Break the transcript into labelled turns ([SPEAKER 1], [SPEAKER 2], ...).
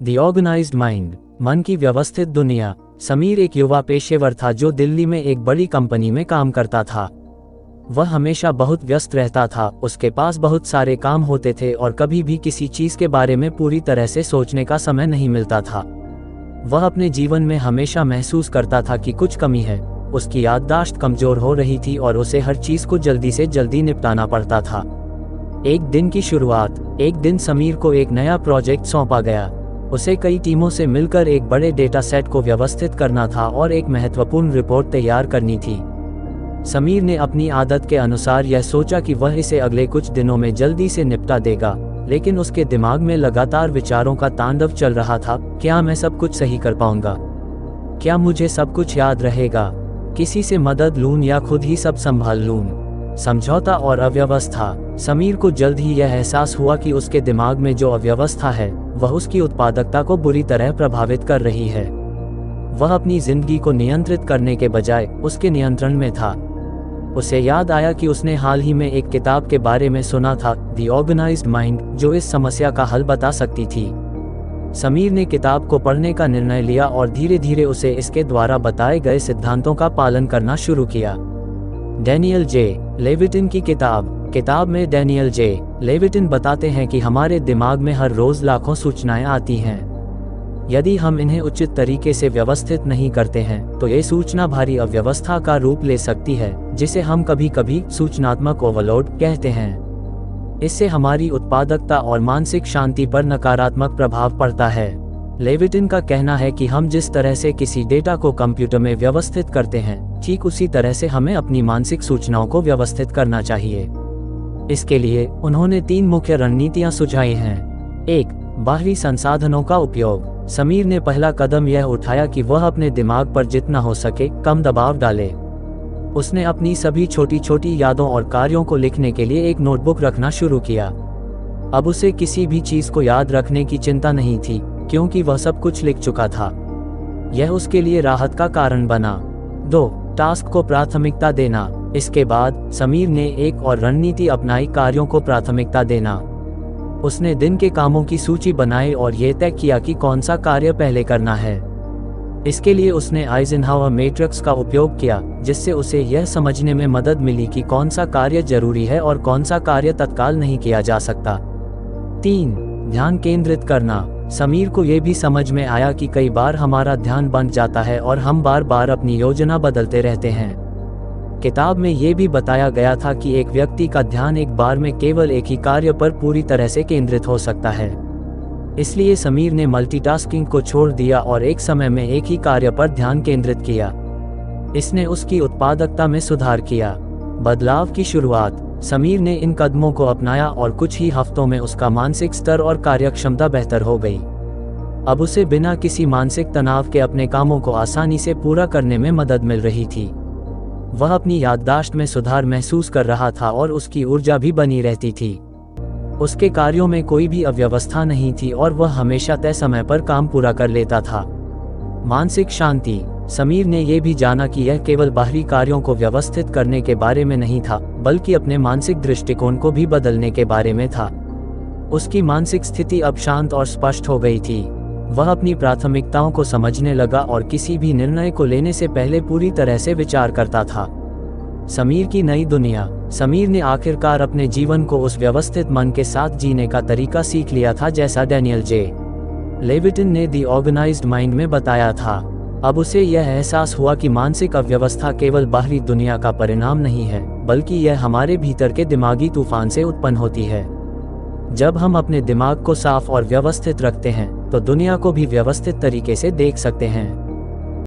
[SPEAKER 1] The organised mind, मन की व्यवस्थित दुनिया। समीर एक युवा पेशेवर था जो दिल्ली में एक बड़ी कंपनी में काम करता था। वह हमेशा बहुत व्यस्त रहता था, उसके पास बहुत सारे काम होते थे और कभी भी किसी चीज़ के बारे में पूरी तरह से सोचने का समय नहीं मिलता था। वह अपने जीवन में हमेशा महसूस करता था कि कुछ कमी है, उसकी याददाश्त कमज़ोर हो रही थी और उसे हर चीज़ को जल्दी से जल्दी निपटाना पड़ता था। एक दिन की शुरुआत। एक दिन समीर को एक नया प्रोजेक्ट सौंपा गया। उसे कई टीमों से मिलकर एक बड़े डेटा सेट को व्यवस्थित करना था और एक महत्वपूर्ण रिपोर्ट तैयार करनी थी। समीर ने अपनी आदत के अनुसार यह सोचा कि वह इसे अगले कुछ दिनों में जल्दी से निपटा देगा, लेकिन उसके दिमाग में लगातार विचारों का तांडव चल रहा था। क्या मैं सब कुछ सही कर पाऊंगा? क्या मुझे सब कुछ याद रहेगा? किसी से मदद लूं या खुद ही सब संभाल लूं? समझौता और अव्यवस्था। समीर को जल्द ही यह एहसास हुआ कि उसके दिमाग में जो अव्यवस्था है वह उसकी उत्पादकता को बुरी तरह प्रभावित कर रही है। वह अपनी जिंदगी को नियंत्रित करने के बजाय उसके नियंत्रण में था। उसे याद आया कि उसने हाल ही में एक किताब के बारे में सुना था, द ऑर्गेनाइज्ड माइंड, जो इस समस्या का हल बता सकती थी। समीर ने किताब को पढ़ने का निर्णय लिया और धीरे धीरे उसे इसके द्वारा बताए गए सिद्धांतों का पालन करना शुरू किया। डैनियल जे लेविटिन की किताब में डैनियल जे लेविटिन बताते हैं कि हमारे दिमाग में हर रोज लाखों सूचनाएं आती हैं। यदि हम इन्हें उचित तरीके से व्यवस्थित नहीं करते हैं तो ये सूचना भारी अव्यवस्था का रूप ले सकती है, जिसे हम कभी कभी सूचनात्मक ओवरलोड कहते हैं। इससे हमारी उत्पादकता और मानसिक शांति पर नकारात्मक प्रभाव पड़ता है। लेविटिन का कहना है कि हम जिस तरह से किसी डेटा को कंप्यूटर में व्यवस्थित करते हैं, ठीक उसी तरह से हमें अपनी मानसिक सूचनाओं को व्यवस्थित करना चाहिए। इसके लिए उन्होंने 3 मुख्य रणनीतियां सुझाई हैं। 1. बाहरी संसाधनों का उपयोग। समीर ने पहला कदम यह उठाया कि वह अपने दिमाग पर जितना हो सके कम दबाव डाले। उसने अपनी सभी छोटी छोटी यादों और कार्यों को लिखने के लिए एक नोटबुक रखना शुरू किया। अब उसे किसी भी चीज को याद रखने की चिंता नहीं थी, क्योंकि वह सब कुछ लिख चुका था। यह उसके लिए राहत का कारण बना। 2. टास्क को प्राथमिकता देना। इसके बाद समीर ने एक और रणनीति अपनाई, कार्यों को प्राथमिकता देना। उसने दिन के कामों की सूची बनाई और ये तय किया कि कौन सा कार्य पहले करना है। इसके लिए उसने आइजनहावर मैट्रिक्स का उपयोग किया, जिससे उसे यह समझने में मदद मिली कि कौन सा कार्य जरूरी है और कौन सा कार्य तत्काल नहीं किया जा सकता। 3. ध्यान केंद्रित करना। समीर को यह भी समझ में आया कि कई बार हमारा ध्यान बंट जाता है और हम बार बार अपनी योजना बदलते रहते हैं। किताब में यह भी बताया गया था कि एक व्यक्ति का ध्यान एक बार में केवल एक ही कार्य पर पूरी तरह से केंद्रित हो सकता है। इसलिए समीर ने मल्टीटास्किंग को छोड़ दिया और एक समय में एक ही कार्य पर ध्यान केंद्रित किया। इसने उसकी उत्पादकता में सुधार किया। बदलाव की शुरुआत। समीर ने इन कदमों को अपनाया और कुछ ही हफ्तों में उसका मानसिक स्तर और कार्यक्षमता बेहतर हो गई। अब उसे बिना किसी मानसिक तनाव के अपने कामों को आसानी से पूरा करने में मदद मिल रही थी। वह अपनी याददाश्त में सुधार महसूस कर रहा था और उसकी ऊर्जा भी बनी रहती थी। उसके कार्यों में कोई भी अव्यवस्था नहीं थी और वह हमेशा तय समय पर काम पूरा कर लेता था। मानसिक शांति। समीर ने यह भी जाना कि यह केवल बाहरी कार्यों को व्यवस्थित करने के बारे में नहीं था, बल्कि अपने मानसिक दृष्टिकोण को भी बदलने के बारे में था। उसकी मानसिक स्थिति अब शांत और स्पष्ट हो गई थी। वह अपनी प्राथमिकताओं को समझने लगा और किसी भी निर्णय को लेने से पहले पूरी तरह से विचार करता था। समीर की नई दुनिया। समीर ने आखिरकार अपने जीवन को उस व्यवस्थित मन के साथ जीने का तरीका सीख लिया था, जैसा डैनियल जे लेविटिन ने द ऑर्गेनाइज्ड माइंड में बताया था। अब उसे यह एहसास हुआ कि मानसिक अव्यवस्था केवल बाहरी दुनिया का परिणाम नहीं है, बल्कि यह हमारे भीतर के दिमागी तूफान से उत्पन्न होती है। जब हम अपने दिमाग को साफ और व्यवस्थित रखते हैं तो दुनिया को भी व्यवस्थित तरीके से देख सकते हैं।